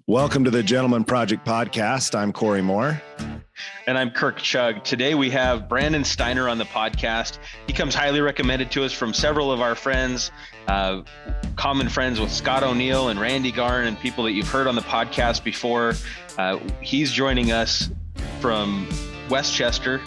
Welcome to the Gentleman Project Podcast. I'm Corey Moore. And I'm Kirk Chug. Today we have Brandon Steiner on the podcast. He comes highly recommended to us from several of our friends, common friends with Scott O'Neill and Randy Garn and people that you've heard on the podcast before. He's joining us from Westchester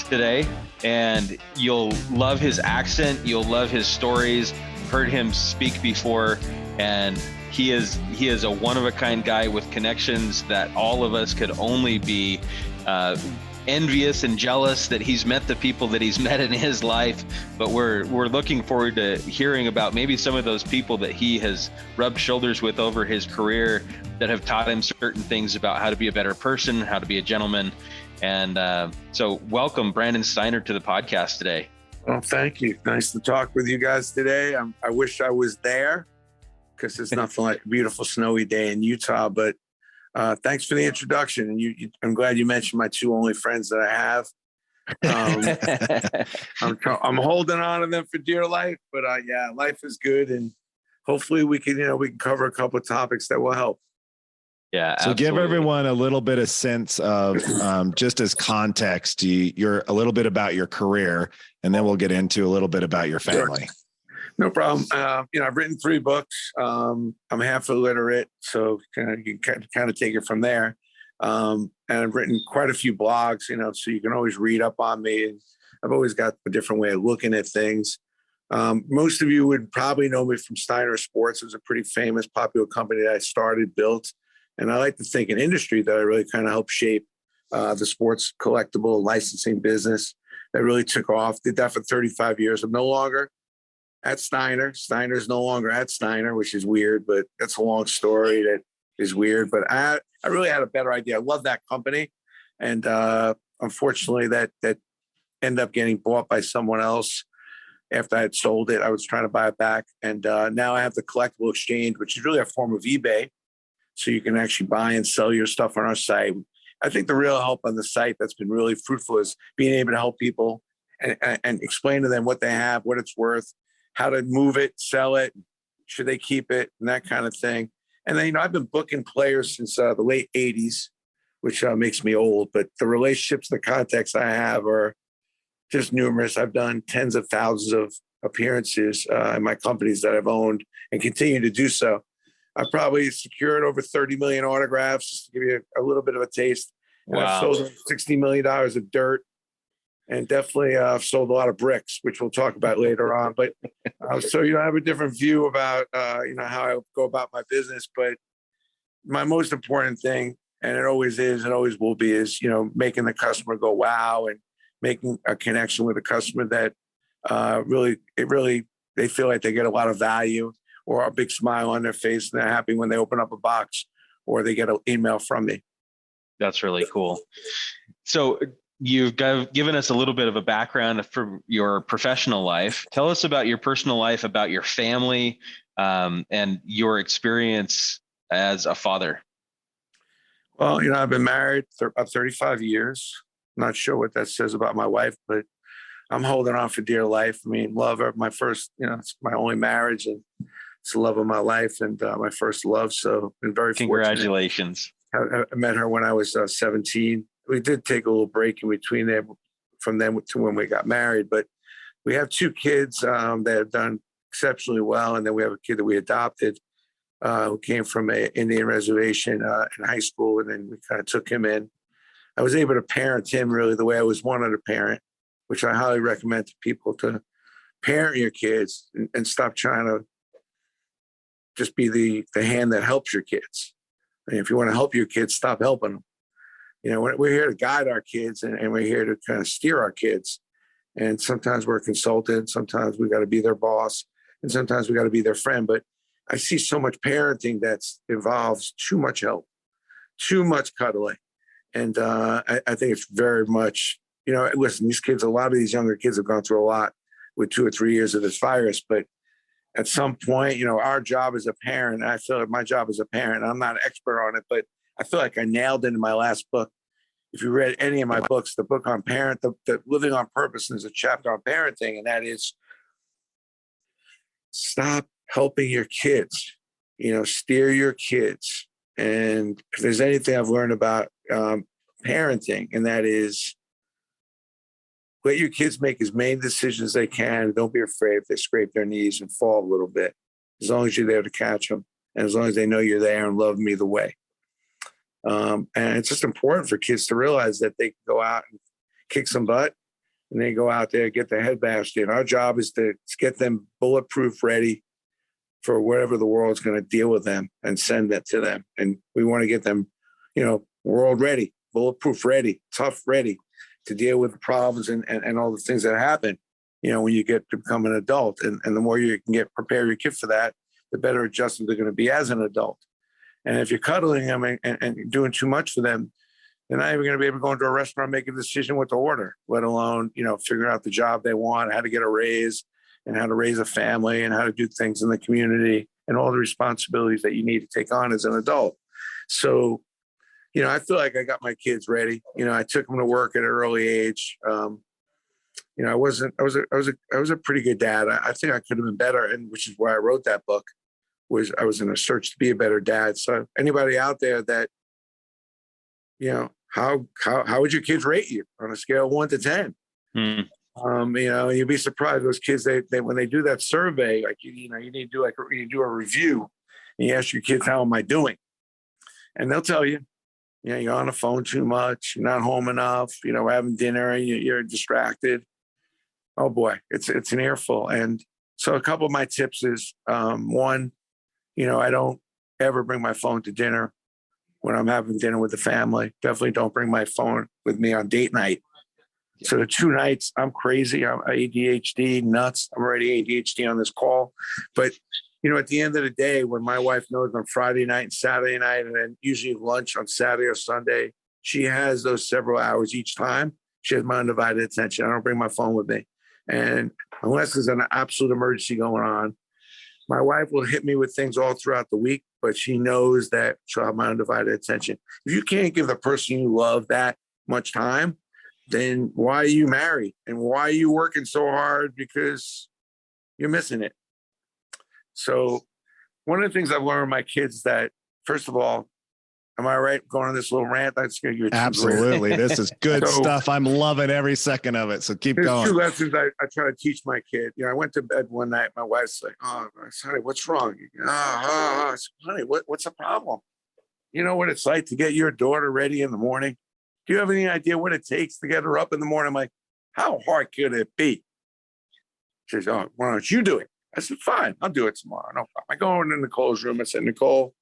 today, and you'll love his accent. You'll love his stories. Heard him speak before, and he is a one-of-a-kind guy with connections that all of us could only be envious and jealous that he's met the people that he's met in his life. But we're looking forward to hearing about maybe some of those people that he has rubbed shoulders with over his career that have taught him certain things about how to be a better person, how to be a gentleman. And so welcome Brandon Steiner to the podcast today. Well, thank you. Nice to talk with you guys today. I wish I was there, because it's nothing like a beautiful snowy day in Utah. But thanks for the introduction. And I'm glad you mentioned my two only friends that I have. I'm holding on to them for dear life. But yeah, life is good, and hopefully we can cover a couple of topics that will help. Yeah. So absolutely. give everyone a little bit of sense of just as context, you're a little bit about your career, and then we'll get into a little bit about your family. Sure. No problem. I've written 3 books. I'm half illiterate, so you can kind of take it from there. And I've written quite a few blogs, so you can always read up on me. And I've always got a different way of looking at things. Most of you would probably know me from Steiner Sports. It was a pretty famous, popular company that I started, built. And I like to think an industry that I really kind of helped shape the sports collectible licensing business that really took off. Did that for 35 years. I'm no longer at Steiner. Steiner's no longer at Steiner, which is weird, but that's a long story that is weird. But I really had a better idea. I love that company. And unfortunately, that ended up getting bought by someone else after I had sold it. I was trying to buy it back. And now I have the collectible exchange, which is really a form of eBay. So you can actually buy and sell your stuff on our site. I think the real help on the site that's been really fruitful is being able to help people and explain to them what they have, what it's worth, how to move it, sell it, should they keep it, and that kind of thing. And then, I've been booking players since the late 80s, which makes me old, but the relationships, the contacts I have are just numerous. I've done tens of thousands of appearances in my companies that I've owned and continue to do so. I've probably secured over 30 million autographs, just to give you a little bit of a taste. And Wow. I've sold $60 million of dirt, and definitely I've sold a lot of bricks, which we'll talk about later on. But so, I have a different view about, how I go about my business. But my most important thing, and it always is, and always will be, is, making the customer go, wow, and making a connection with the customer that really, they feel like they get a lot of value, or a big smile on their face, and they're happy when they open up a box or they get an email from me. That's really cool. So you've given us a little bit of a background for your professional life. Tell us about your personal life, about your family, and your experience as a father. Well, I've been married about 35 years. I'm not sure what that says about my wife, but I'm holding on for dear life. I mean, love her. My first, it's my only marriage, and it's the love of my life and my first love. So been very Congratulations. fortunate. I met her when I was 17. We did take a little break in between there from then to when we got married, but we have 2 kids that have done exceptionally well. And then we have a kid that we adopted who came from an Indian reservation in high school. And then we kind of took him in. I was able to parent him really the way I was wanted to parent, which I highly recommend to people, to parent your kids and stop trying to just be the hand that helps your kids. I mean, if you want to help your kids, stop helping them. We're here to guide our kids, and we're here to kind of steer our kids. And sometimes we're a consultant. Sometimes we got to be their boss, and sometimes we got to be their friend. But I see so much parenting that involves too much help, too much cuddling. And I think it's very much, listen, these kids, a lot of these younger kids have gone through a lot with 2 or 3 years of this virus, but at some point, our job as a parent, I feel like my job as a parent, I'm not an expert on it, but I feel like I nailed it in my last book. If you read any of my books, the book on the Living on Purpose, there's a chapter on parenting, and that is stop helping your kids, steer your kids. And if there's anything I've learned about parenting, and that is let your kids make as many decisions as they can. Don't be afraid if they scrape their knees and fall a little bit, as long as you're there to catch them and as long as they know you're there and love them either way. And it's just important for kids to realize that they can go out and kick some butt and they go out there and get their head bashed in. Our job is to get them bulletproof ready for whatever the world's going to deal with them and send that to them. And we want to get them, world ready, bulletproof ready, tough ready to deal with the problems and all the things that happen, when you get to become an adult. And the more you can prepare your kid for that, the better adjusted they're going to be as an adult. And if you're cuddling them and doing too much for them, they're not even going to be able to go into a restaurant and make a decision what to order, let alone, figure out the job they want, how to get a raise and how to raise a family and how to do things in the community and all the responsibilities that you need to take on as an adult. So, I feel like I got my kids ready. I took them to work at an early age. I was a pretty good dad. I think I could have been better. And which is why I wrote that book. I was in a search to be a better dad. So anybody out there that, how would your kids rate you on a scale of 1 to 10? You'd be surprised. Those kids, they when they do that survey, like, you need to do a review and you ask your kids, how am I doing? And they'll tell you, you're on the phone too much. You're not home enough. We're having dinner and you're distracted. Oh boy, it's an earful. And so a couple of my tips is, one, I don't ever bring my phone to dinner when I'm having dinner with the family. Definitely don't bring my phone with me on date night. So the 2 nights, I'm crazy. I'm ADHD nuts. I'm already ADHD on this call. But, at the end of the day, when my wife knows on Friday night and Saturday night, and then usually lunch on Saturday or Sunday, she has those several hours each time. She has my undivided attention. I don't bring my phone with me. And unless there's an absolute emergency going on, my wife will hit me with things all throughout the week, but she knows that she'll have my undivided attention. If you can't give the person you love that much time, then why are you married? And why are you working so hard? Because you're missing it. So one of the things I've learned with my kids is that, first of all, am I right going on this little rant? That's going to give you absolutely. This is good stuff. I'm loving every second of it. So keep going. 2 lessons I try to teach my kid. I went to bed one night. My wife's like, "Oh, honey, what's wrong?" I said, "Honey, what's the problem? You know what it's like to get your daughter ready in the morning? Do you have any idea what it takes to get her up in the morning?" I'm like, "How hard could it be?" She says, "Oh, why don't you do it?" I said, "Fine, I'll do it tomorrow. No problem." I go into Nicole's room. I said, "Nicole,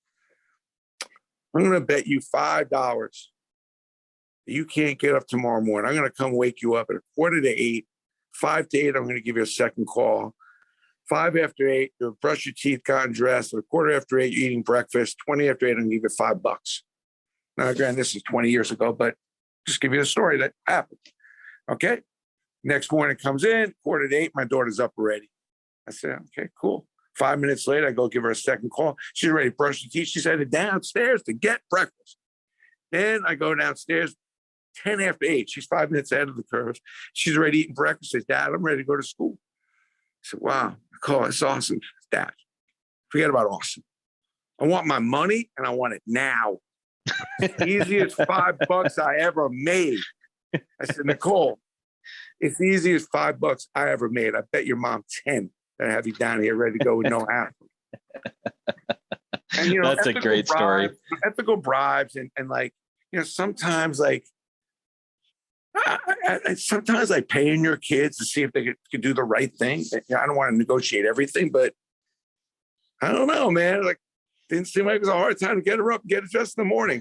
I'm going to bet you $5 that you can't get up tomorrow morning. I'm going to come wake you up at 7:45. 5 to 8, I'm going to give you a second call. 5 after 8, you'll brush your teeth, gotten dressed. At 7:15, you're eating breakfast. 20 after 8, I'm going to give you $5. Now, again, this is 20 years ago, but just give you a story that happened. Okay. Next morning comes in, 7:45, my daughter's up already. I said, "Okay, cool." 5 minutes later, I go give her a second call. She's ready to brush her teeth. She's headed downstairs to get breakfast. Then I go downstairs, 10 after 8. She's 5 minutes ahead of the curve. She's already eating breakfast. Says, "Dad, I'm ready to go to school." I said, "Wow, Nicole, it's awesome." "Dad, forget about awesome. I want my money and I want it now." Easiest $5 I ever made. I said, "Nicole, it's the easiest $5 I ever made. I bet your mom 10 that I have you down here ready to go with no hassle." And that's a great story. Ethical bribes and like, sometimes like sometimes like paying your kids to see if they could do the right thing. I don't want to negotiate everything, but I don't know, man. Like, didn't seem like it was a hard time to get her up and get her dressed in the morning.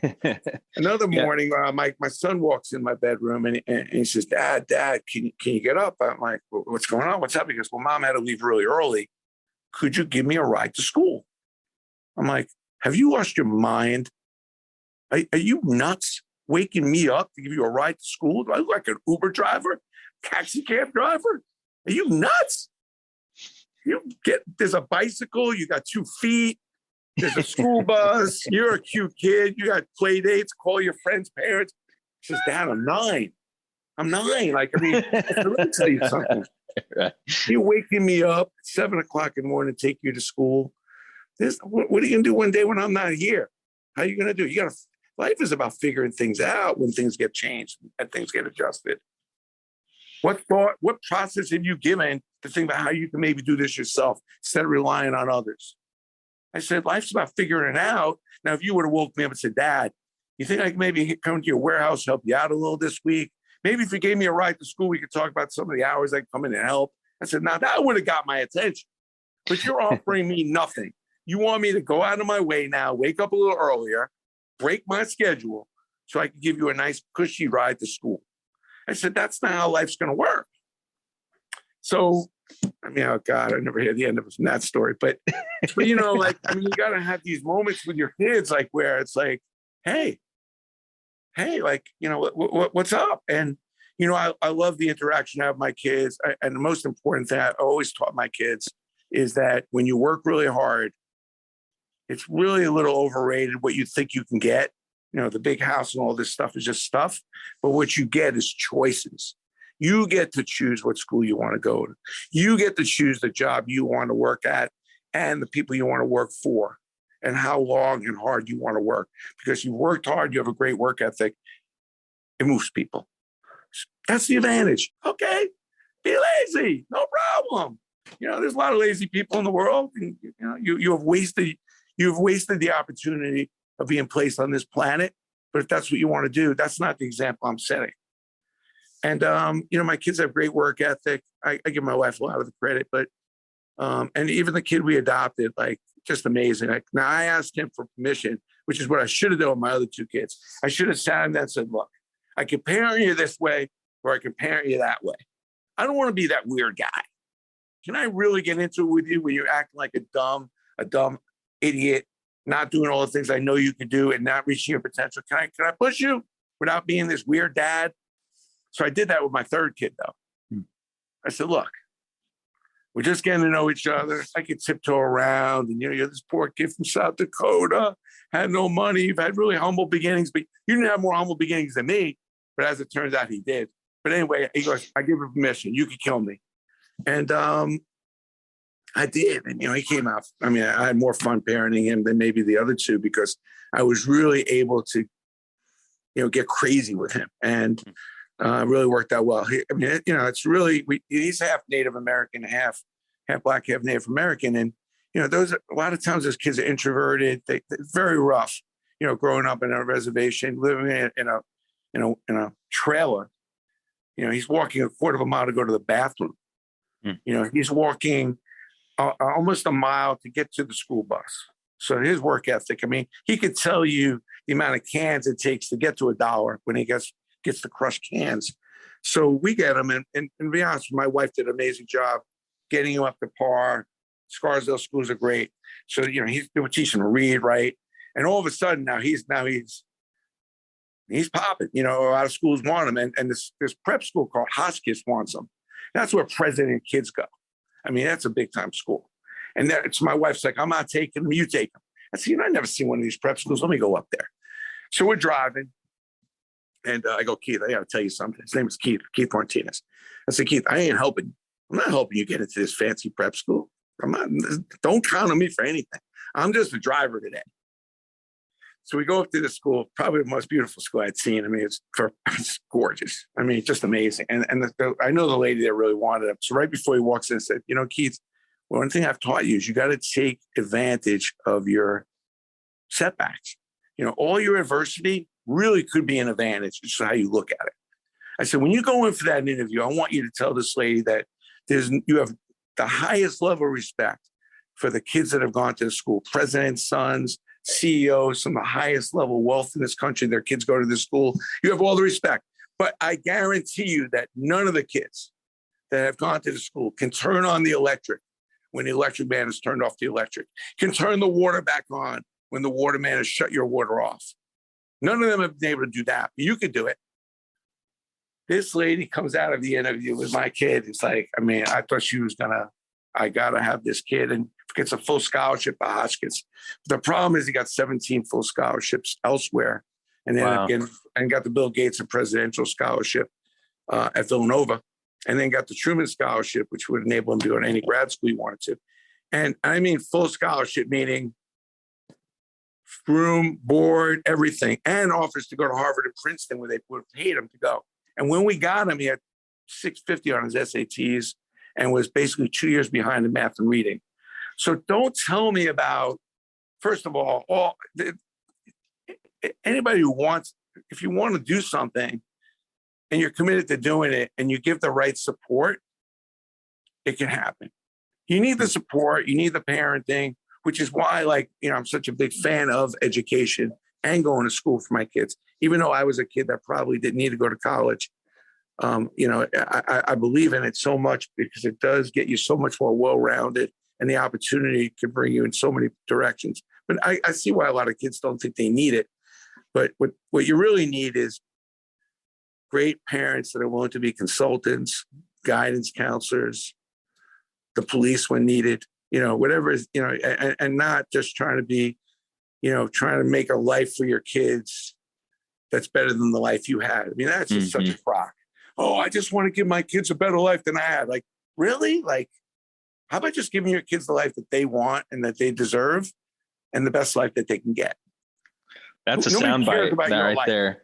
Another morning, my son walks in my bedroom and he says, Dad, can you get up?" I'm like, "What's going on? What's up?" He goes, "Well, Mom had to leave really early. Could you give me a ride to school?" I'm like, "Have you lost your mind? Are you nuts waking me up to give you a ride to school? Do I look like an Uber driver, taxi cab driver? Are you nuts? There's a bicycle, you got 2 feet. There's a school bus. You're a cute kid. You got play dates. Call your friends' parents." She says, "Dad, I'm 9. I'm 9. Like, I mean, let me tell you something. Right. You're waking me up at 7 o'clock in the morning to take you to school. What are you going to do one day when I'm not here?" How are you going to do it? Life is about figuring things out when things get changed and things get adjusted. What process have you given to think about how you can maybe do this yourself instead of relying on others? I said, life's about figuring it out. Now, if you would have woke me up and said, Dad, you think I can maybe come to your warehouse, help you out a little this week? Maybe if you gave me a ride to school, we could talk about some of the hours I can come in and help. I said, now that would have got my attention. But you're offering me nothing. You want me to go out of my way now, wake up a little earlier, break my schedule so I can give you a nice cushy ride to school. I said, that's not how life's going to work. So, I mean, oh God, I never hear the end of that story. But you know, like, I mean, you got to have these moments with your kids, like where it's like, hey, like, you know, what's up? And, you know, I love the interaction I have with my kids. And the most important thing I always taught my kids is that when you work really hard, it's really a little overrated what you think you can get. You know, the big house and all this stuff is just stuff. But what you get is choices. You get to choose what school you want to go to. You get to choose the job you want to work at and the people you want to work for and how long and hard you want to work. Because you worked hard, you have a great work ethic. It moves people. That's the advantage. Okay, be lazy, no problem. You know, there's a lot of lazy people in the world. And, you know, you have wasted the opportunity of being placed on this planet. But if that's what you want to do, that's not the example I'm setting. And, you know, my kids have great work ethic. I give my wife a lot of the credit, but, and even the kid we adopted, like, just amazing. Like, now I asked him for permission, which is what I should have done with my other two kids. I should have sat him there and said, look, I can parent you this way, or I can parent you that way. I don't want to be that weird guy. Can I really get into it with you when you're acting like a dumb idiot, not doing all the things I know you can do and not reaching your potential? Can I push you without being this weird dad? So I did that with my third kid, though. I said, look, we're just getting to know each other. I could tiptoe around. And, you know, you're this poor kid from South Dakota, had no money. You've had really humble beginnings, but you didn't have more humble beginnings than me. But as it turns out, he did. But anyway, he goes, I give you permission. You could kill me. And I did. And, you know, he came out. I mean, I had more fun parenting him than maybe the other two because I was really able to, you know, get crazy with him. And really worked out well. I mean, you know, it's really, he's half Native American, half Black, half Native American. And, you know, a lot of times those kids are introverted. They're very rough, you know, growing up in a reservation, living in a trailer. You know, he's walking a quarter of a mile to go to the bathroom. You know, he's walking almost a mile to get to the school bus. So his work ethic, I mean, he could tell you the amount of cans it takes to get to $1 when he gets the crushed cans. So we get him. And to be honest, my wife did an amazing job getting him up to par. Scarsdale schools are great. So, you know, they were teaching him to read, right? And all of a sudden now he's popping. You know, a lot of schools want him. And this prep school called Hotchkiss wants him. That's where president kids go. I mean, that's a big time school. And it's my wife's like, I'm not taking him, you take him. I said, you know, I've never seen one of these prep schools. Let me go up there. So we're driving. And I go, Keith, I got to tell you something. His name is Keith Martinez. I said, Keith, I ain't helping you. I'm not helping you get into this fancy prep school. Don't count on me for anything. I'm just a driver today. So we go up to the school, probably the most beautiful school I'd seen. I mean, it's gorgeous. I mean, just amazing. And I know the lady that really wanted him. So right before he walks in, I said, you know, Keith, one thing I've taught you is you got to take advantage of your setbacks. You know, all your adversity really could be an advantage. It's how you look at it. I said, when you go in for that interview, I want you to tell this lady that you have the highest level of respect for the kids that have gone to the school, presidents, sons, CEOs, some of the highest level of wealth in this country. Their kids go to this school. You have all the respect. But I guarantee you that none of the kids that have gone to the school can turn on the electric when the electric man has turned off the electric, can turn the water back on when the water man has shut your water off. None of them have been able to do that. You could do it. This lady comes out of the interview with my kid. It's like, I mean, I thought she was I got to have this kid, and gets a full scholarship at Hotchkiss. The problem is he got 17 full scholarships elsewhere, and then got the Bill Gates and presidential scholarship at Villanova, and then got the Truman Scholarship, which would enable him to go to any grad school he wanted to. And I mean full scholarship, meaning room, board, everything, and offers to go to Harvard and Princeton where they would have paid him to go. And when we got him, he had 650 on his SATs and was basically 2 years behind in math and reading. So don't tell me about, first of all, anybody who wants, if you want to do something and you're committed to doing it and you give the right support, it can happen. You need the support, you need the parenting, which is why, like, I'm such a big fan of education and going to school for my kids. Even though I was a kid that probably didn't need to go to college, I believe in it so much because it does get you so much more well-rounded, and the opportunity can bring you in so many directions. But I see why a lot of kids don't think they need it. But what you really need is great parents that are willing to be consultants, guidance counselors, the police when needed, whatever is, and not just trying to be, trying to make a life for your kids that's better than the life you had. I mean, that's just such a crock. Oh, I just want to give my kids a better life than I had. Like, really? Like, how about just giving your kids the life that they want and that they deserve and the best life that they can get? That's a soundbite right there.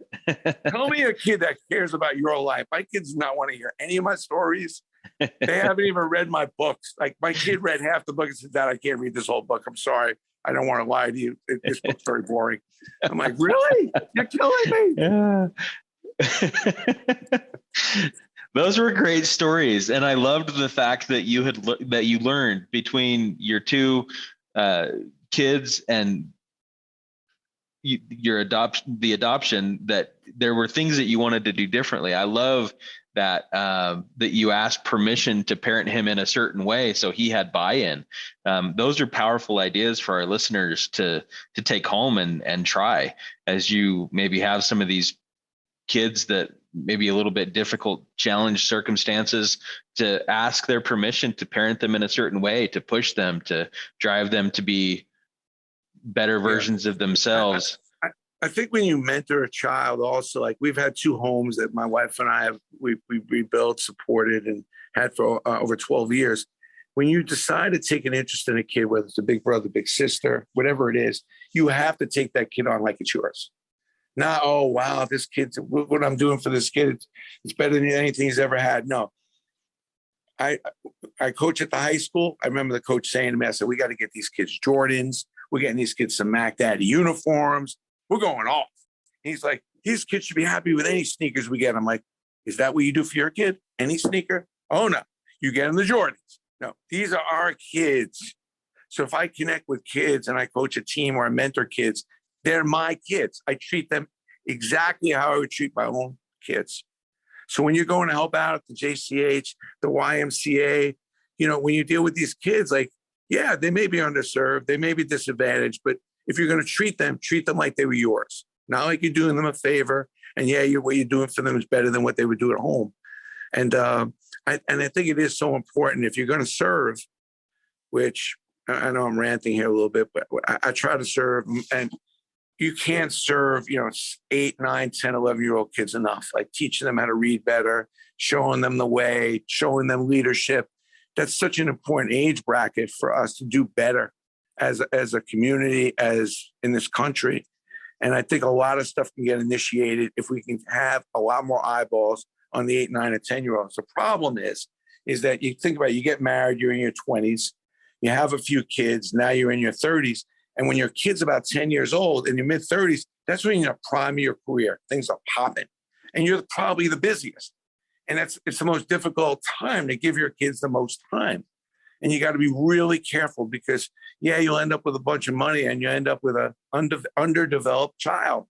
Tell me a kid that cares about your life. My kids do not want to hear any of my stories. They haven't even read my books. Like, my kid read half the book and said, Dad, I can't read this whole book. I'm sorry. I don't want to lie to you. This book's very boring. I'm like, really? You're killing me. Yeah. Those were great stories. And I loved the fact that you learned between your two kids and the adoption, that there were things that you wanted to do differently. I love that that you asked permission to parent him in a certain way, so he had buy-in. Those are powerful ideas for our listeners to take home and try, as you maybe have some of these kids that maybe a little bit difficult, challenge circumstances, to ask their permission to parent them in a certain way, to push them, to drive them to be better versions of themselves. I think when you mentor a child also, like, we've had 2 homes that my wife and I have, we rebuilt, supported, and had for over 12 years. When you decide to take an interest in a kid, whether it's a big brother, big sister, whatever it is, you have to take that kid on like it's yours. Not, oh, wow, this kid's, what I'm doing for this kid, it's better than anything he's ever had. No. I coach at the high school. I remember the coach saying to me, I said, we got to get these kids Jordans. We're getting these kids some Mac Daddy uniforms. We're going off. He's like, these kids should be happy with any sneakers we get. I'm like, is that what you do for your kid? Any sneaker? Oh, no. You get them the Jordans. No, these are our kids. So if I connect with kids and I coach a team or I mentor kids, they're my kids. I treat them exactly how I would treat my own kids. So when you're going to help out at the JCH, the YMCA, when you deal with these kids, like, yeah, they may be underserved, they may be disadvantaged, but if you're going to treat them like they were yours. Not like you're doing them a favor. And yeah, what you're doing for them is better than what they would do at home. And I think it is so important if you're going to serve, which I know I'm ranting here a little bit, but I try to serve, and you can't serve, 8, 9, 10, 11-year-old kids enough. Like, teaching them how to read better, showing them the way, showing them leadership. That's such an important age bracket for us to do better as a community, as in this country. And I think a lot of stuff can get initiated if we can have a lot more eyeballs on the 8, 9, and 10-year-olds. The problem is that you think about it, you get married, you're in your 20s, you have a few kids, now you're in your 30s. And when your kid's about 10 years old, in your mid-30s, that's when you're in the prime of your career. Things are popping. And you're probably the busiest. And it's the most difficult time to give your kids the most time. And you got to be really careful because, yeah, you'll end up with a bunch of money and you end up with an underdeveloped child.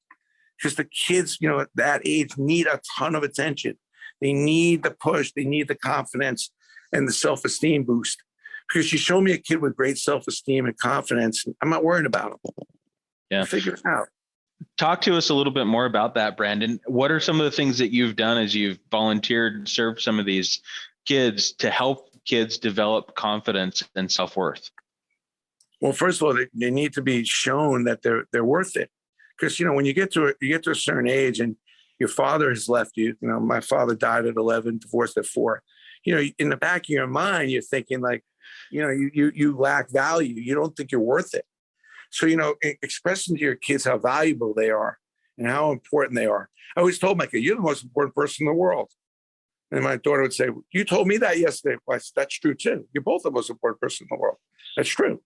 Because the kids, at that age need a ton of attention. They need the push. They need the confidence and the self-esteem boost. Because you show me a kid with great self-esteem and confidence, I'm not worried about him. Yeah. I'll figure it out. Talk to us a little bit more about that, Brandon. What are some of the things that you've done as you've volunteered and served some of these kids to help kids develop confidence and self-worth? Well, first of all, they need to be shown that they're worth it. Because, when you get to a certain age and your father has left you, my father died at 11, divorced at 4, in the back of your mind, you're thinking like, you lack value. You don't think you're worth it. So, expressing to your kids how valuable they are and how important they are. I always told my kid, you're the most important person in the world. And my daughter would say, you told me that yesterday. Well, that's true too. You're both the most important person in the world. That's true.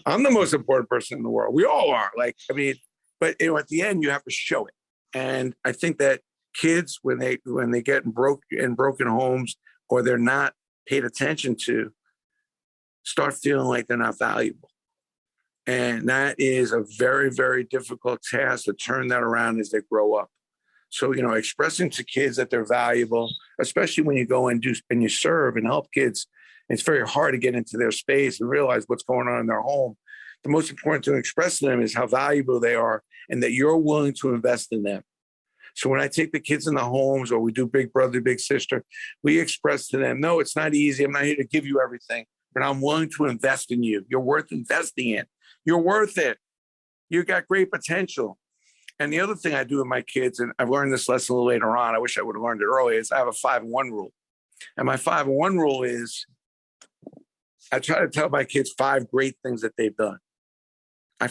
I'm the most important person in the world. We all are. But at the end, you have to show it. And I think that kids, when they get in broken homes, or they're not paid attention to, start feeling like they're not valuable. And that is a very, very difficult task to turn that around as they grow up. So, expressing to kids that they're valuable, especially when you go and you serve and help kids, it's very hard to get into their space and realize what's going on in their home. The most important thing to express to them is how valuable they are and that you're willing to invest in them. So when I take the kids in the homes, or we do big brother, big sister, we express to them, no, it's not easy. I'm not here to give you everything, but I'm willing to invest in you. You're worth investing in. You're worth it. You got great potential. And the other thing I do with my kids, and I've learned this lesson a little later on, I wish I would have learned it earlier, is I have a 5 and 1 rule. And my 5 and 1 rule is I try to tell my kids 5 great things that they've done. I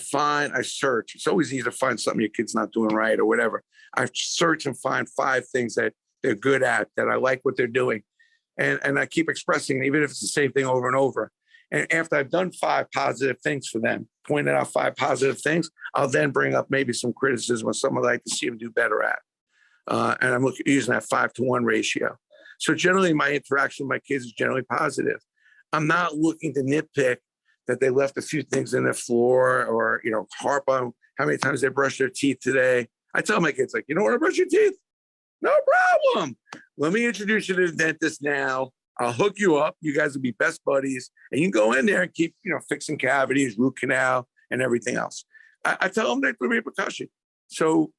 search. It's always easy to find something your kid's not doing right or whatever. I search and find 5 things that they're good at, that I like what they're doing. And I keep expressing, even if it's the same thing over and over. And after I've done 5 positive things for them, pointed out 5 positive things, I'll then bring up maybe some criticism or something I'd like to see them do better at. And I'm using that 5-to-1 ratio. So generally, my interaction with my kids is generally positive. I'm not looking to nitpick that they left a few things in the floor, or, harp on how many times they brushed their teeth today. I tell my kids, you don't want to brush your teeth? No problem. Let me introduce you to the dentist now. I'll hook you up. You guys will be best buddies. And you can go in there and keep, fixing cavities, root canal, and everything else. I tell them that the repercussion. So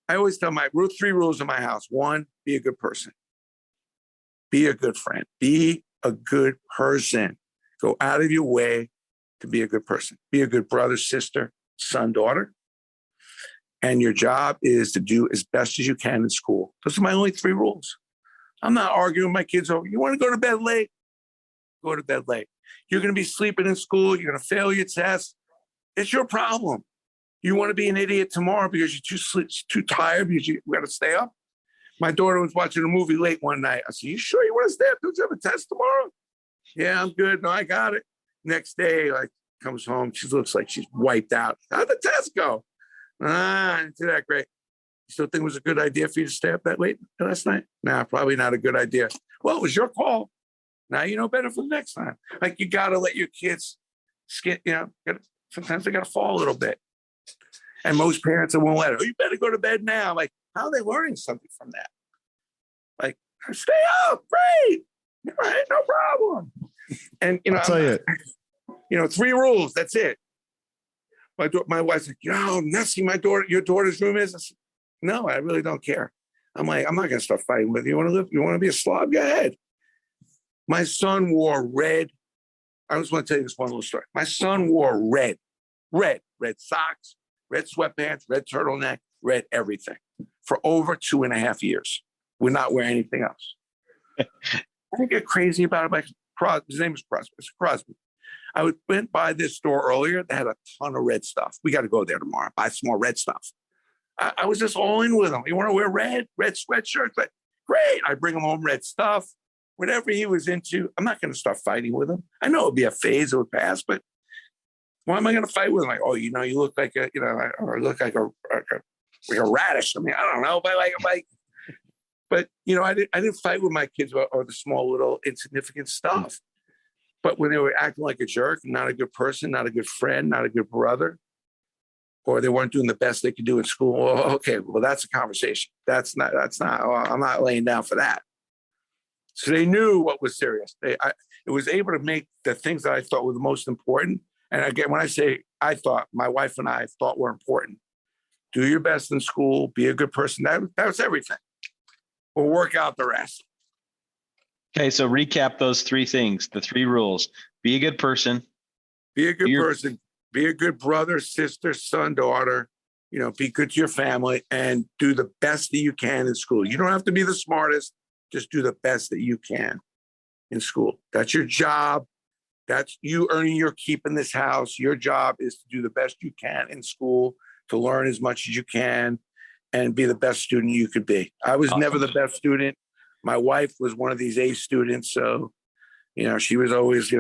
I always tell 3 rules in my house. 1, be a good person. Be a good friend. Be a good person. Go out of your way to be a good person. Be a good brother, sister, son, daughter. And your job is to do as best as you can in school. Those are my only 3 rules. I'm not arguing with my kids over, you want to go to bed late? Go to bed late. You're going to be sleeping in school. You're going to fail your test. It's your problem. You want to be an idiot tomorrow because you're too tired because you got to stay up? My daughter was watching a movie late one night. I said, you sure you want to stay up? Don't you have a test tomorrow? Yeah, I'm good. No, I got it. Next day, comes home. She looks like she's wiped out. How'd the test go? I didn't do that great. You still think it was a good idea for you to stay up that late last night? Nah, probably not a good idea. Well, it was your call. Now you know better for the next time. You got to let your kids sometimes they got to fall a little bit. And most parents won't let it. Oh, you better go to bed now. How are they learning something from that? Stay up, great. All right, no problem. And, I'll tell you. 3 rules, that's it. My wife's like, Nessie, your daughter's room is? I said, no, I really don't care. I'm like, I'm not going to start fighting with you. You want to be a slob? Go ahead. My son wore red. I just want to tell you this one little story. My son wore red socks, red sweatpants, red turtleneck, red everything for over 2.5 years. We're not wearing anything else. I didn't get crazy about it. His name is Crosby. I went by this store earlier. They had a ton of red stuff. We got to go there tomorrow, buy some more red stuff. I was just all in with him. You want to wear red sweatshirts? Great. I bring him home red stuff. Whatever he was into, I'm not going to start fighting with him. I know it'll be a phase, it would pass, but why am I going to fight with him? You look like or look like a radish. I mean, I don't know, but I didn't fight with my kids or the small little insignificant stuff. But when they were acting like a jerk, not a good person, not a good friend, not a good brother, or they weren't doing the best they could do in school, well, that's a conversation. That's not. I'm not laying down for that. So they knew what was serious. It was able to make the things that I thought were the most important. And again, when I say I thought, my wife and I thought were important. Do your best in school. Be a good person. That was everything. We'll work out the rest. Okay, so recap those 3 things, the 3 rules. Be a good person. Be a good person. Be a good brother, sister, son, daughter. Be good to your family and do the best that you can in school. You don't have to be the smartest. Just do the best that you can in school. That's your job. That's you earning your keep in this house. Your job is to do the best you can in school, to learn as much as you can, and be the best student you could be. I was never the best student. My wife was one of these A students. So, she was always,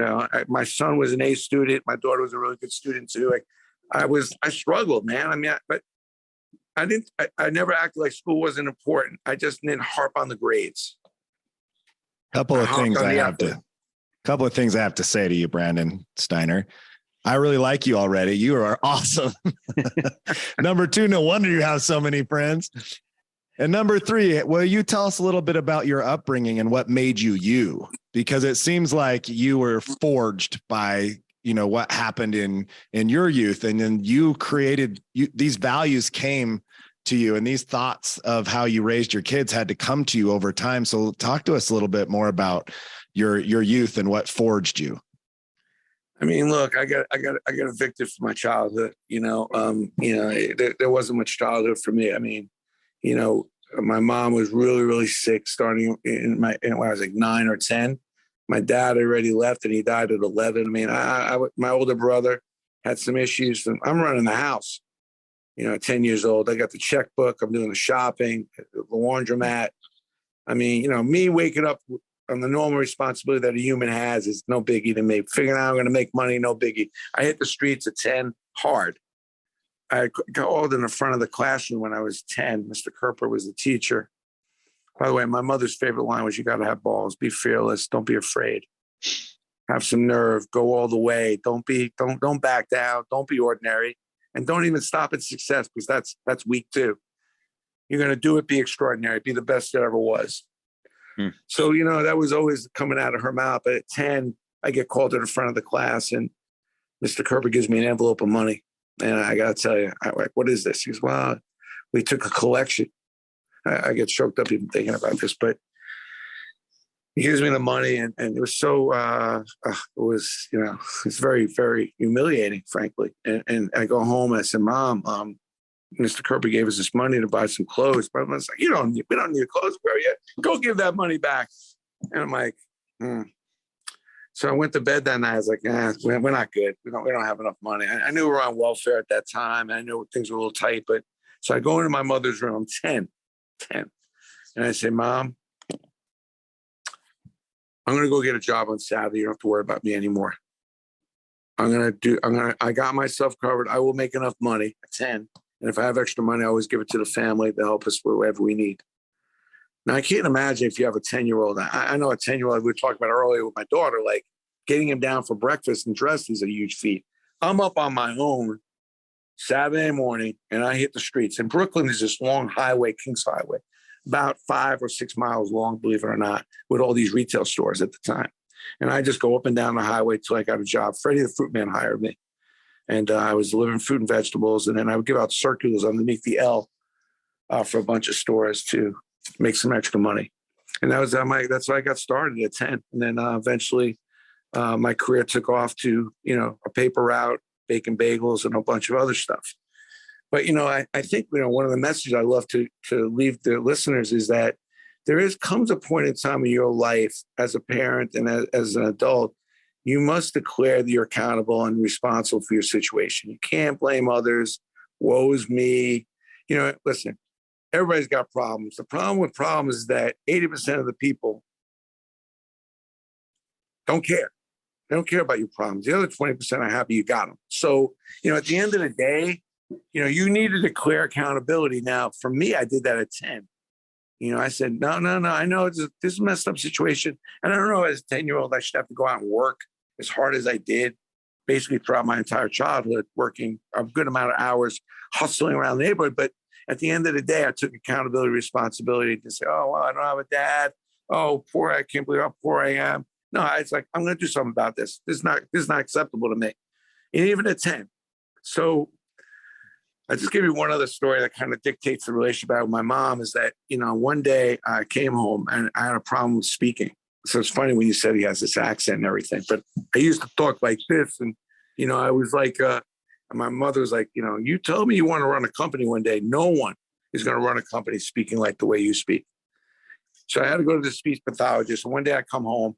my son was an A student. My daughter was a really good student too. I struggled, man. I mean, but I never acted like school wasn't important. I just didn't harp on the grades. Couple of things I have to say to you, Brandon Steiner. I really like you already. You are awesome. Number two, no wonder you have so many friends. And number three, will you tell us a little bit about your upbringing and what made you you? Because it seems like you were forged by, what happened in your youth, and then you created these values came to you, and these thoughts of how you raised your kids had to come to you over time. So talk to us a little bit more about your youth and what forged you. I mean, look, I got evicted from my childhood. There wasn't much childhood for me. I mean, my mom was really, really sick starting when I was like 9 or 10. My dad already left and he died at 11. I mean, my older brother had some issues, and I'm running the house. 10 years old, I got the checkbook. I'm doing the shopping, the laundromat. I mean, me waking up on the normal responsibility that a human has is no biggie to me. Figuring out I'm going to make money, no biggie. I hit the streets at 10 hard. I got called in the front of the classroom when I was 10. Mr. Kerper was the teacher. By the way, my mother's favorite line was, "You got to have balls. Be fearless. Don't be afraid. Have some nerve. Go all the way. Don't back down. Don't be ordinary. And don't even stop at success, because that's weak too. You're going to do it. Be extraordinary. Be the best that ever was." So, that was always coming out of her mouth. But at 10, I get called to the front of the class, and Mr. Kerper gives me an envelope of money. And I got to tell you, what is this? He goes, "Well, we took a collection." I get choked up even thinking about this, but he gives me the money, and it was so, it's very, very humiliating, frankly. And I go home and I said, "Mom, Mr. Kerper gave us this money to buy some clothes." But I was like, we don't need clothes. Go give that money back. And I'm like, So I went to bed that night. I was like, we're not good. We don't have enough money. I knew we were on welfare at that time. I knew things were a little tight, but so I go into my mother's room. I'm 10. And I say, "Mom, I'm going to go get a job on Saturday. You don't have to worry about me anymore. I got myself covered. I will make enough money at 10. And if I have extra money, I always give it to the family to help us with whatever we need." Now, I can't imagine if you have a 10-year-old. I know a 10-year-old, we were talking about earlier with my daughter, like getting him down for breakfast and dressed is a huge feat. I'm up on my own Saturday morning, and I hit the streets. In Brooklyn, there's this long highway, Kings Highway, about 5 or 6 miles long, believe it or not, with all these retail stores at the time. And I just go up and down the highway till I got a job. Freddie the fruit man hired me. And I was delivering fruit and vegetables. And then I would give out circulars underneath the L for a bunch of stores to make some extra money. And that's why I got started at 10. And then eventually my career took off to, a paper route, baking bagels, and a bunch of other stuff. But, I think, one of the messages I love to leave the listeners is that comes a point in time in your life as a parent and as an adult, you must declare that you're accountable and responsible for your situation. You can't blame others. Woe is me. Listen, everybody's got problems. The problem with problems is that 80% of the people don't care. They don't care about your problems. The other 20% are happy you got them. So, at the end of the day, you need to declare accountability. Now, for me, I did that at 10. I said, no, I know this is a messed up situation. And I don't know, as a 10-year-old, I should have to go out and work as hard as I did, basically throughout my entire childhood, working a good amount of hours, hustling around the neighborhood. But at the end of the day, I took accountability, responsibility to say, "Oh, well, I don't have a dad. Oh, poor, I can't believe how poor I am." No, it's like, I'm going to do something about this. This is not acceptable to me. And even at 10. So I just give you one other story that kind of dictates the relationship I have with my mom is that, one day I came home and I had a problem with speaking. So it's funny when you said he has this accent and everything, but I used to talk like this. And, I was like, my mother was like, "You told me you want to run a company one day. No one is going to run a company speaking like the way you speak." So I had to go to the speech pathologist. And one day I come home,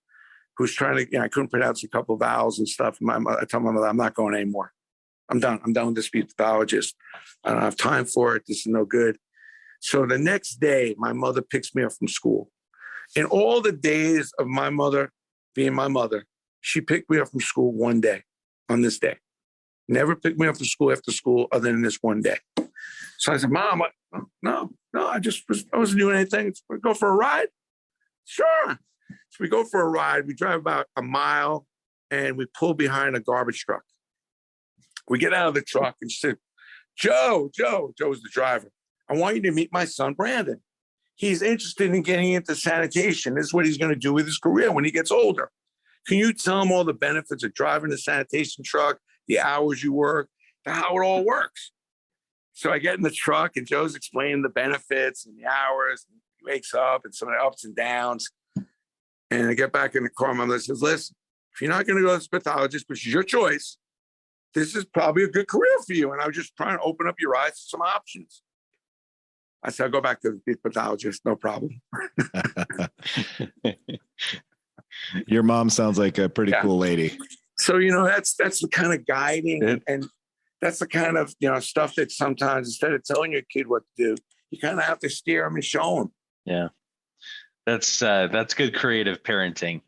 who's trying to, I couldn't pronounce a couple of vowels and stuff. I told my mother, I'm not going anymore. I'm done. I'm done with the speech pathologist. I don't have time for it. This is no good. So the next day, my mother picks me up from school. In all the days of my mother being my mother, she picked me up from school one day, on this day. Never picked me up from school after school other than this one day. So I said, Mom, no, I wasn't doing anything. We go for a ride? Sure. So we go for a ride. We drive about a mile and we pull behind a garbage truck. We get out of the truck and she said, Joe's the driver. I want you to meet my son, Brandon. He's interested in getting into sanitation. This is what he's going to do with his career when he gets older. Can you tell him all the benefits of driving a sanitation truck, the hours you work, how it all works? So I get in the truck and Joe's explaining the benefits and the hours. And he wakes up and some of the ups and downs. And I get back in the car. My mother says, listen, if you're not going to go to the pathologist, which is your choice, this is probably a good career for you. And I was just trying to open up your eyes to some options. I said, I'll go back to the pathologist. No problem. Your mom sounds like a pretty cool lady. So, that's the kind of guiding and that's the kind of, stuff that sometimes instead of telling your kid what to do, you kind of have to steer them and show them. Yeah. That's good creative parenting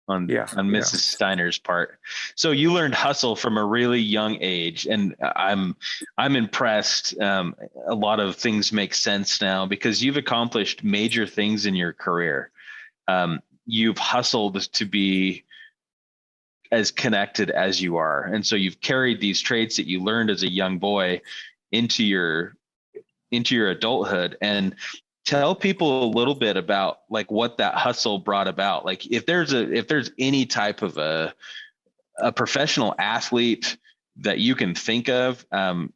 on Mrs. Steiner's part. So you learned hustle from a really young age, and I'm impressed. A lot of things make sense now because you've accomplished major things in your career. You've hustled to be as connected as you are, and so you've carried these traits that you learned as a young boy into your adulthood. And tell people a little bit about like what that hustle brought about. Like if there's any type of a professional athlete that you can think of,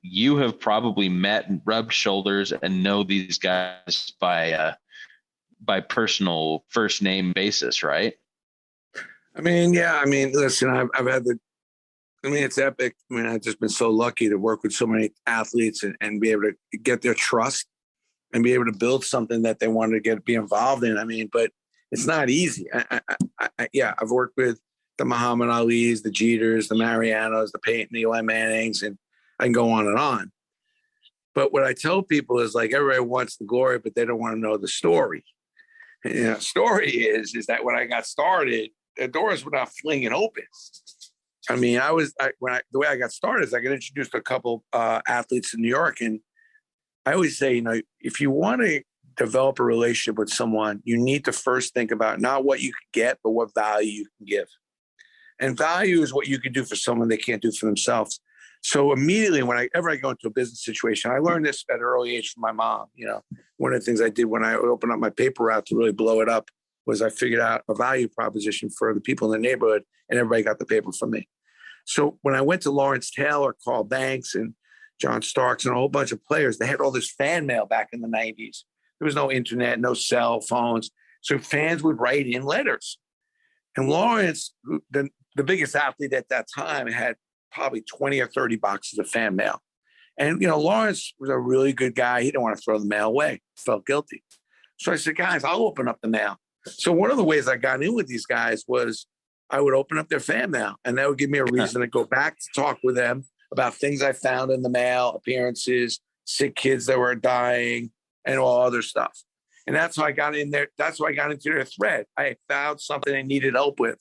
you have probably met and rubbed shoulders and know these guys by personal first name basis, right? Listen, I've had it's epic. I've just been so lucky to work with so many athletes and be able to get their trust and be able to build something that they wanted to be involved in. But it's not easy. I've worked with the Muhammad Ali's, the Jeters, the Marianos, the Peyton, Eli Mannings, and I can go on and on. But what I tell people is like everybody wants the glory, but they don't want to know the story. Story is that when I got started, the doors were not flinging open. The way I got started is I got introduced to a couple athletes in New York, and I always say, if you want to develop a relationship with someone, you need to first think about not what you can get, but what value you can give. And value is what you can do for someone they can't do for themselves. So immediately whenever I go into a business situation, I learned this at an early age from my mom. One of the things I did when I opened up my paper route to really blow it up was I figured out a value proposition for the people in the neighborhood, and everybody got the paper from me. So when I went to Lawrence Taylor, Carl Banks, and John Starks, and a whole bunch of players, they had all this fan mail back in the 90s. There was no internet, no cell phones. So fans would write in letters. And Lawrence, the biggest athlete at that time, had probably 20 or 30 boxes of fan mail. And, Lawrence was a really good guy. He didn't want to throw the mail away. Felt guilty. So I said, guys, I'll open up the mail. So one of the ways I got in with these guys was I would open up their fan mail, and that would give me a reason to go back to talk with them about things I found in the mail, appearances, sick kids that were dying, and all other stuff. And that's how I got in there. That's how I got into their thread. I found something I needed help with.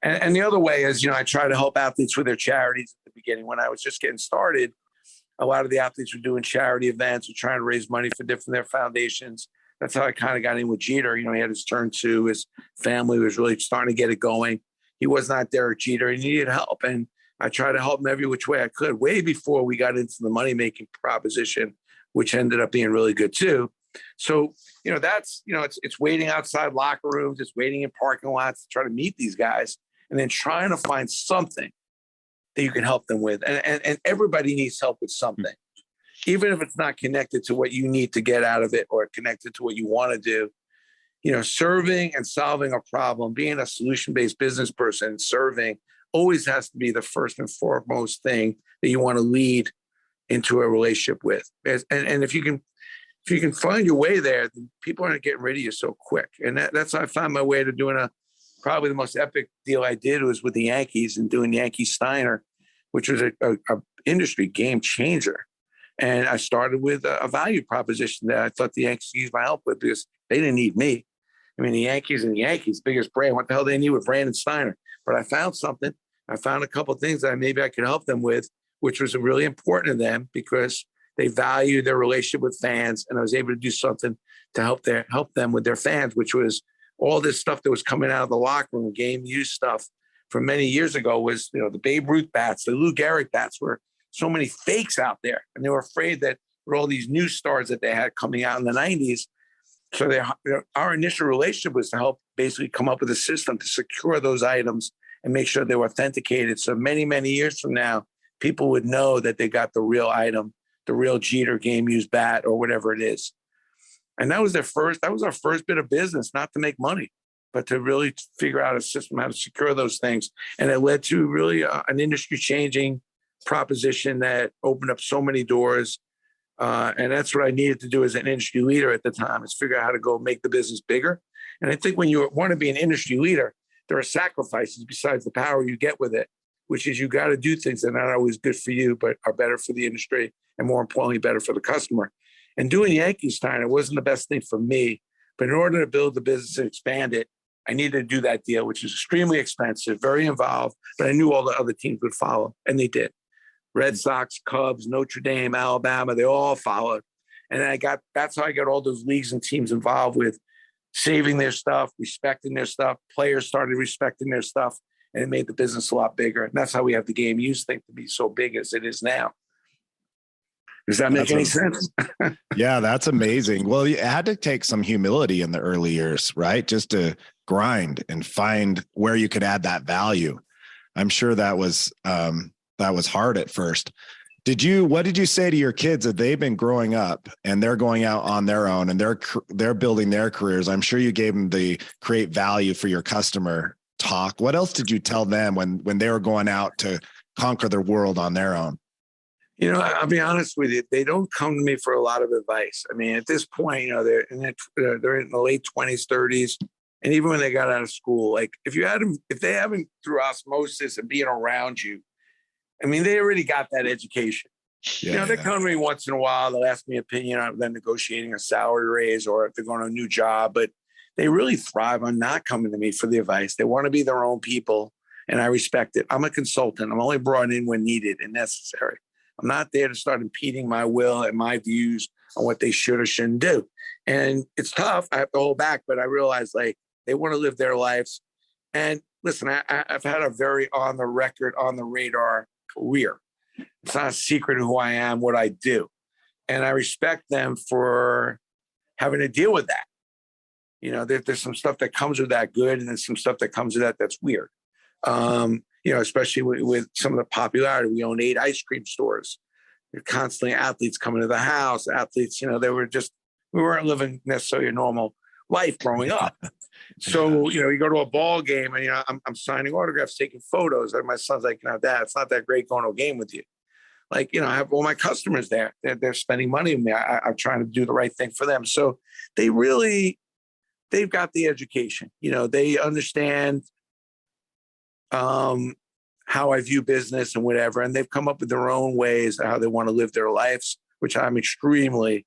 And the other way is, I try to help athletes with their charities at the beginning. When I was just getting started, a lot of the athletes were doing charity events or trying to raise money for their foundations. That's how I kind of got in with Jeter. He had his turn to his family was really starting to get it going. He was not Derek Jeter. He needed help. And I tried to help him every which way I could, way before we got into the money-making proposition, which ended up being really good too. So, it's waiting outside locker rooms, it's waiting in parking lots to try to meet these guys, and then trying to find something that you can help them with. And everybody needs help with something, even if it's not connected to what you need to get out of it or connected to what you want to do. Serving and solving a problem, being a solution-based business person, serving always has to be the first and foremost thing that you want to lead into a relationship with. And if you can find your way there, then people aren't getting rid of you so quick. And that's how I found my way to doing a probably the most epic deal I did was with the Yankees and doing Yankee Steiner, which was a industry game changer. And I started with a value proposition that I thought the Yankees used my help with because they didn't need me. I mean, the Yankees, biggest brand. What the hell they need with Brandon Steiner? But I found something. I found a couple of things that maybe I could help them with, which was really important to them because they value their relationship with fans. And I was able to do something to help them with their fans, which was all this stuff that was coming out of the locker room, game use stuff from many years ago was, the Babe Ruth bats, the Lou Gehrig bats were so many fakes out there. And they were afraid that with all these new stars that they had coming out in the 90s. So our initial relationship was to help basically come up with a system to secure those items and make sure they were authenticated. So many, many years from now, people would know that they got the real item, the real Jeter game used bat or whatever it is. And that was our first bit of business, not to make money, but to really figure out a system how to secure those things. And it led to really an industry changing proposition that opened up so many doors. And that's what I needed to do as an industry leader at the time, is figure out how to go make the business bigger. And I think when you want to be an industry leader, there are sacrifices besides the power you get with it, which is you got to do things that are not always good for you, but are better for the industry and more importantly, better for the customer. And doing Yankee Steiner wasn't the best thing for me, but in order to build the business and expand it, I needed to do that deal, which is extremely expensive, very involved, but I knew all the other teams would follow, and they did. Red Sox, Cubs, Notre Dame, Alabama, they all followed. And that's how I got all those leagues and teams involved with saving their stuff, respecting their stuff. Players started respecting their stuff, and it made the business a lot bigger. And that's how we have the game use thing to be so big as it is now. Does that make any sense? Yeah, that's amazing. Well, you had to take some humility in the early years, right? Just to grind and find where you could add that value. I'm sure that was hard at first. What did you say to your kids that they've been growing up and they're going out on their own and they're building their careers? I'm sure you gave them the create value for your customer talk. What else did you tell them when they were going out to conquer their world on their own? I'll be honest with you. They don't come to me for a lot of advice. I mean, at this point, they're in the late 20s, 30s. And even when they got out of school, like if they haven't through osmosis and being around you, I mean, they already got that education. They come to me once in a while. They'll ask me opinion on them negotiating a salary raise or if they're going to a new job, but they really thrive on not coming to me for the advice. They want to be their own people, and I respect it. I'm a consultant. I'm only brought in when needed and necessary. I'm not there to start impeding my will and my views on what they should or shouldn't do. And it's tough. I have to hold back, but I realize like they want to live their lives. And listen, I've had a very on the record, on the radar career. It's not a secret of who I am, what I do. And I respect them for having to deal with that. There's some stuff that comes with that good, and then some stuff that comes with that that's weird. Especially with some of the popularity. We own 8 ice cream stores. There are constantly athletes coming to the house. Athletes, we weren't living necessarily a normal life growing up. So, you go to a ball game and, I'm signing autographs, taking photos. And my son's like, Dad, it's not that great going to a game with you. Like, I have all my customers there. They're spending money with me. I'm trying to do the right thing for them. So they've got the education. They understand how I view business and whatever. And they've come up with their own ways of how they want to live their lives, which I'm extremely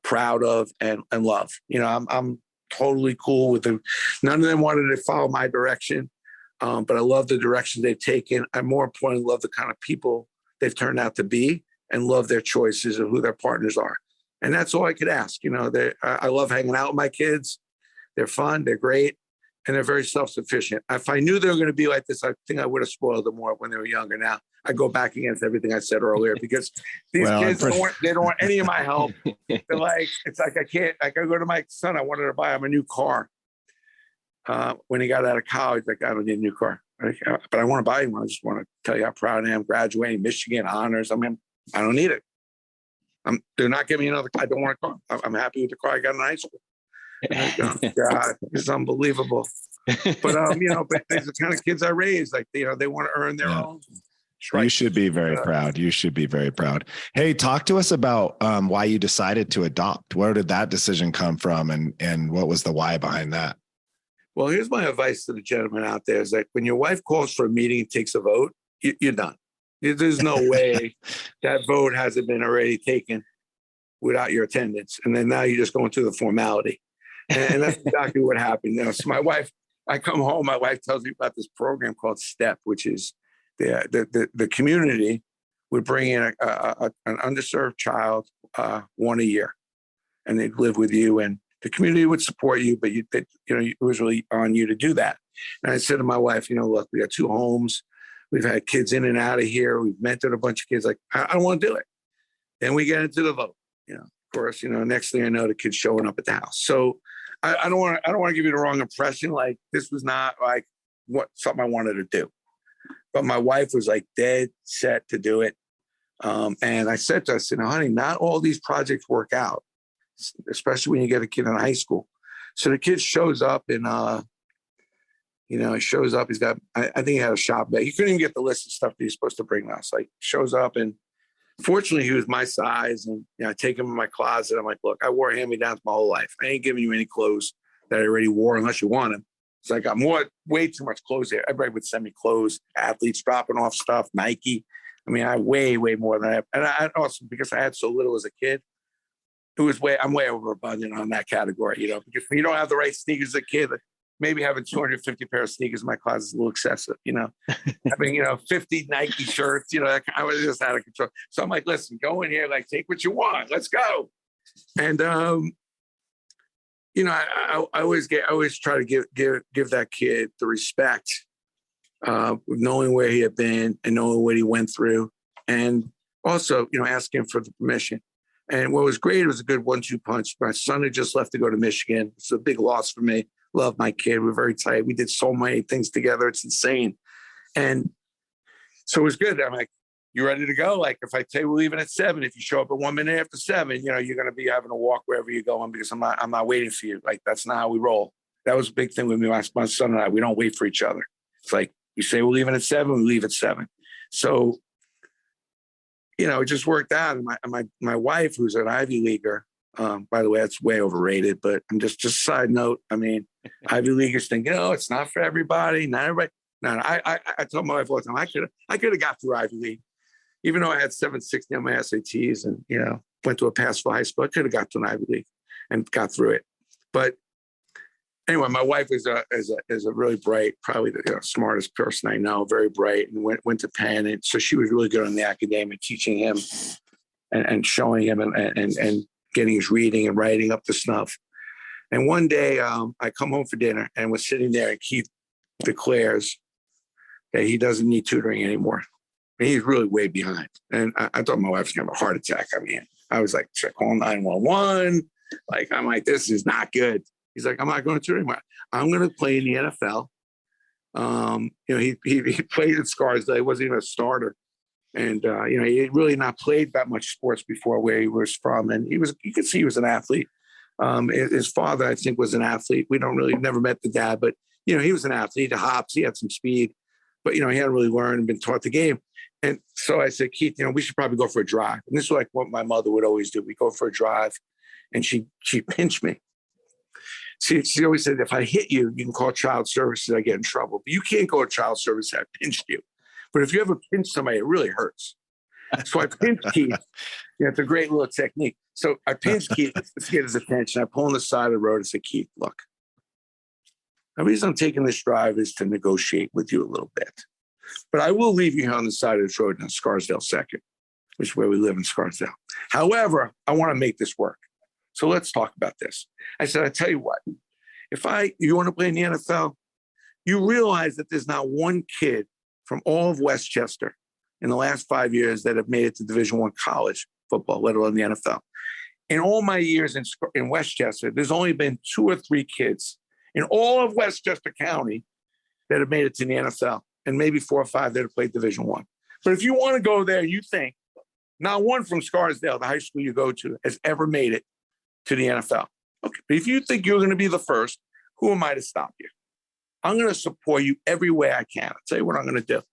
proud of and love. I'm totally cool with them. None of them wanted to follow my direction, but I love the direction they've taken. I more importantly love the kind of people they've turned out to be and love their choices of who their partners are. And that's all I could ask. I love hanging out with my kids. They're fun. They're great. And they're very self-sufficient. If I knew they were going to be like this, I think I would have spoiled them more when they were younger. Now I go back against everything I said earlier because these kids they don't want any of my help. They're like, it's like I go to my son. I wanted to buy him a new car. When he got out of college, like I don't need a new car, but I want to buy him one. I just want to tell you how proud I am. Graduating, Michigan honors. I mean, I don't need it. They're not giving me another. I don't want a car. I'm happy with the car I got in high school. God, it's unbelievable. But but there's the kind of kids I raised. Like they want to earn their own. You should be very proud. You should be very proud. Hey, talk to us about why you decided to adopt. Where did that decision come from, and what was the why behind that? Well, here's my advice to the gentleman out there is that when your wife calls for a meeting and takes a vote, you're done. There's no way that vote hasn't been already taken without your attendance. And then now you're just going through the formality. And that's exactly what happened. So my wife, I come home, my wife tells me about this program called STEP, which is the community would bring in an underserved child one a year, and they'd live with you, and the community would support you, but it was really on you to do that. And I said to my wife, look, we got 2 homes. We've had kids in and out of here. We've mentored a bunch of kids. Like, I don't want to do it. Then we get into the vote. Of course, next thing I know, the kid's showing up at the house. So I don't want to give you the wrong impression. Like, this was not like something I wanted to do. But my wife was like dead set to do it. And I said to her, honey, not all these projects work out, especially when you get a kid in high school. So the kid shows up and, he shows up. He's got, I think he had a shop bag. He couldn't even get the list of stuff that he's supposed to bring us. Like, shows up, and fortunately he was my size. And, I take him in my closet. I'm like, look, I wore hand-me-downs my whole life. I ain't giving you any clothes that I already wore unless you want them. So I got way too much clothes there. Everybody would send me clothes, athletes dropping off stuff, Nike. I mean, I way more than that. And I also, because I had so little as a kid, I'm way overabundant on that category, because when you don't have the right sneakers as a kid, maybe having 250 pair of sneakers in my closet is a little excessive, having, 50 Nike shirts, I was just out of control. So I'm like, listen, go in here, like, take what you want. Let's go. And, I always try to give that kid the respect, knowing where he had been and knowing what he went through, and also, asking for the permission. And what was great, it was a good 1-2 punch. My son had just left to go to Michigan. It's a big loss for me. Love my kid. We're very tight. We did so many things together. It's insane. And so it was good. I'm like, you ready to go? Like, if I tell you we're leaving at 7, if you show up at 1 minute after 7, you're going to be having to walk wherever you're going, because I'm not waiting for you. Like, that's not how we roll. That was a big thing with me. My son and I, we don't wait for each other. It's like, you say we're leaving at 7, we leave at 7. So, it just worked out. And my wife, who's an Ivy Leaguer, by the way, that's way overrated, but I'm just side note. I mean, Ivy Leaguers think, it's not for everybody. Not everybody. No, I told my wife all the time, I could have got through Ivy League, even though I had 760 on my SATs and, went to a pass for high school. I could have got to an Ivy League and got through it. But anyway, my wife is a really bright, probably the smartest person I know, very bright, and went to Penn. And so she was really good on the academic, teaching him and showing him and getting his reading and writing up to snuff. And one day I come home for dinner and was sitting there, and Keith declares that he doesn't need tutoring anymore. And he's really way behind. And I thought my wife was going to have a heart attack. I mean, I was like, should I call 911? Like, I'm like, this is not good. He's like, I'm not going to tutor anymore. I'm going to play in the NFL. He played at Scarsdale. He wasn't even a starter. And, he had really not played that much sports before where he was from. And you could see he was an athlete. His father, I think, was an athlete. We never met the dad, but, he was an athlete. He hops, he had some speed, but, he hadn't really learned and been taught the game. And so I said, Keith, we should probably go for a drive. And this is like what my mother would always do. We go for a drive, and she pinched me. She always said, if I hit you, you can call child services. I get in trouble. But you can't go to child service. I pinched you. But if you ever pinch somebody, it really hurts. So I pinched Keith. It's a great little technique. So I pinched Keith to get his attention. I pull on the side of the road and say, Keith, look, the reason I'm taking this drive is to negotiate with you a little bit. But I will leave you here on the side of this road in Scarsdale second, which is where we live in Scarsdale. However, I want to make this work. So let's talk about this. I said, I tell you what, you want to play in the NFL, you realize that there's not one kid from all of Westchester in the last 5 years that have made it to Division I college football, let alone the NFL. In all my years in Westchester, there's only been 2 or 3 kids in all of Westchester County that have made it to the NFL, and maybe 4 or 5 that have played Division I. But if you want to go there, you think not one from Scarsdale, the high school you go to, has ever made it to the NFL. Okay, but if you think you're going to be the first, who am I to stop you? I'm going to support you every way I can. I'll tell you what I'm going to do.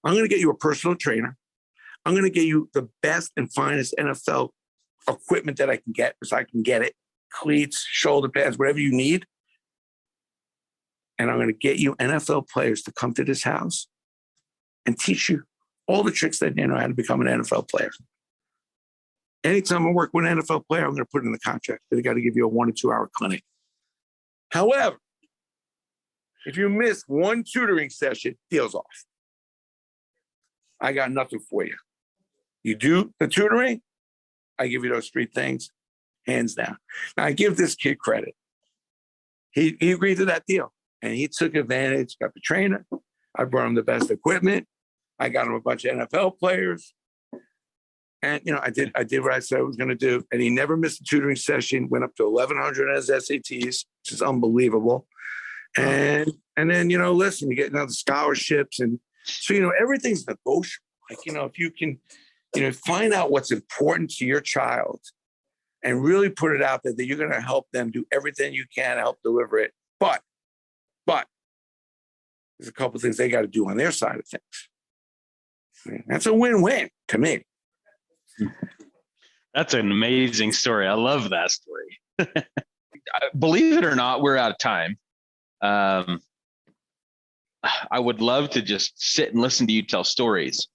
I'm going to get you a personal trainer. I'm going to get you the best and finest NFL equipment that I can get, because I can get it. Cleats, shoulder pads, whatever you need. and I'm going to get you NFL players to come to this house and teach you all the tricks that they know how to become an NFL player. Anytime I work with an NFL player, I'm going to put in the contract that they got to give you a 1 or 2 hour clinic. However, if you miss one tutoring session, deal's off. I got nothing for you. You do the tutoring, I give you those 3 things, hands down. Now, I give this kid credit. He agreed to that deal, and he took advantage, got the trainer. I brought him the best equipment. I got him a bunch of NFL players. And, I did what I said I was going to do. And he never missed a tutoring session, went up to 1,100 on his SATs, which is unbelievable. And then, listen, you get another scholarships. And so, everything's negotiable. Like, if you can, find out what's important to your child and really put it out there that you're going to help them do everything you can to help deliver it. But there's a couple of things they got to do on their side of things. That's a win-win to me. That's an amazing story. I love that story. Believe it or not, we're out of time. I would love to just sit and listen to you tell stories.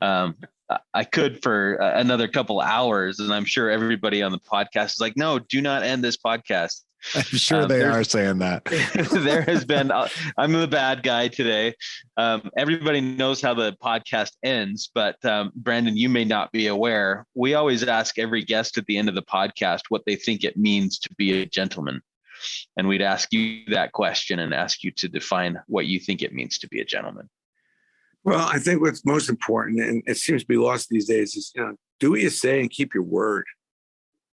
I could for another couple hours, and I'm sure everybody on the podcast is like, no, do not end this podcast. I'm sure they are saying that. There has been, I'm the bad guy today. Everybody knows how the podcast ends, but Brandon, you may not be aware. We always ask every guest at the end of the podcast what they think it means to be a gentleman. And we'd ask you that question and ask you to define what you think it means to be a gentleman. Well, I think what's most important, and it seems to be lost these days, is, do what you say and keep your word,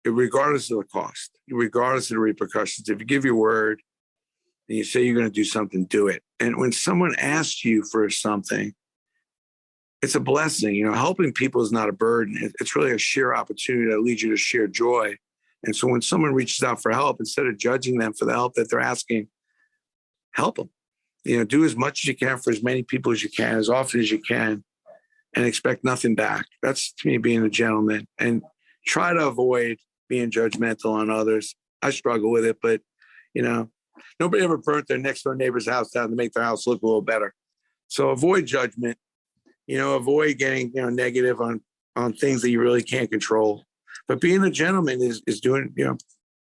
regardless of the cost, regardless of the repercussions. If you give your word and you say you're going to do something, do it. And when someone asks you for something, it's a blessing. Helping people is not a burden. It's really a sheer opportunity that leads you to share joy. And so when someone reaches out for help, instead of judging them for the help that they're asking, help them. Do as much as you can for as many people as you can, as often as you can, and expect nothing back. That's, to me, being a gentleman. And try to avoid being judgmental on others. I struggle with it, but, nobody ever burnt their next door neighbor's house down to make their house look a little better. So avoid judgment, avoid getting, negative on things that you really can't control. But being a gentleman is doing,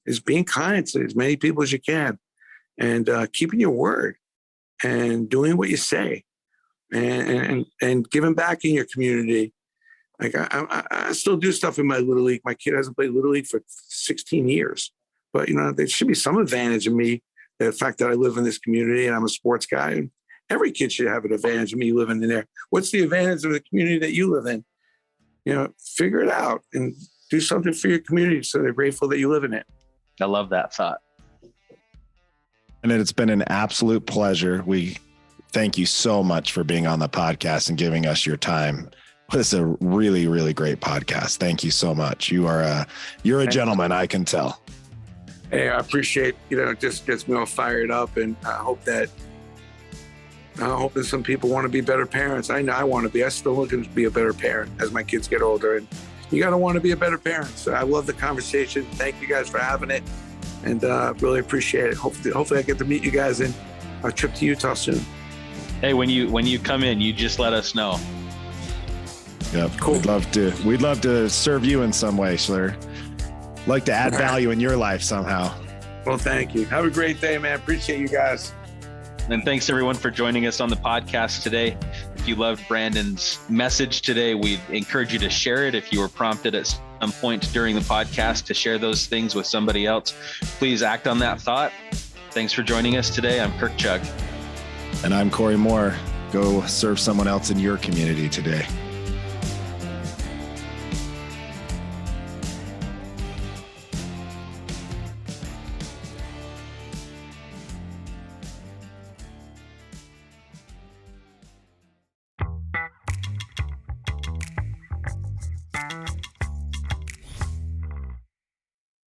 is being kind to as many people as you can, and keeping your word and doing what you say, and giving back in your community. Like I still do stuff in my Little League. My kid hasn't played Little League for 16 years, but there should be some advantage of me, the fact that I live in this community and I'm a sports guy. And every kid should have an advantage of me living in there. What's the advantage of the community that you live in? Figure it out and do something for your community so they're grateful that you live in it. I love that thought. And it's been an absolute pleasure. We thank you so much for being on the podcast and giving us your time. This is a really, really great podcast. Thank you so much. You're a gentleman, I can tell. Hey, I appreciate, it just gets me all fired up. And I hope that some people want to be better parents. I know I want to be. I still looking to be a better parent as my kids get older. And you got to want to be a better parent. So I love the conversation. Thank you guys for having it. And really appreciate it. Hopefully I get to meet you guys in our trip to Utah soon. Hey, when you come in, you just let us know. Yep. Cool. We'd love to serve you in some way, sir. Like to add value in your life somehow. Well, thank you. Have a great day, man. Appreciate you guys. And thanks everyone for joining us on the podcast today. If you loved Brandon's message today, we encourage you to share it. If you were prompted at some point during the podcast to share those things with somebody else, please act on that thought. Thanks for joining us today. I'm Kirk Chug. And I'm Corey Moore. Go serve someone else in your community today.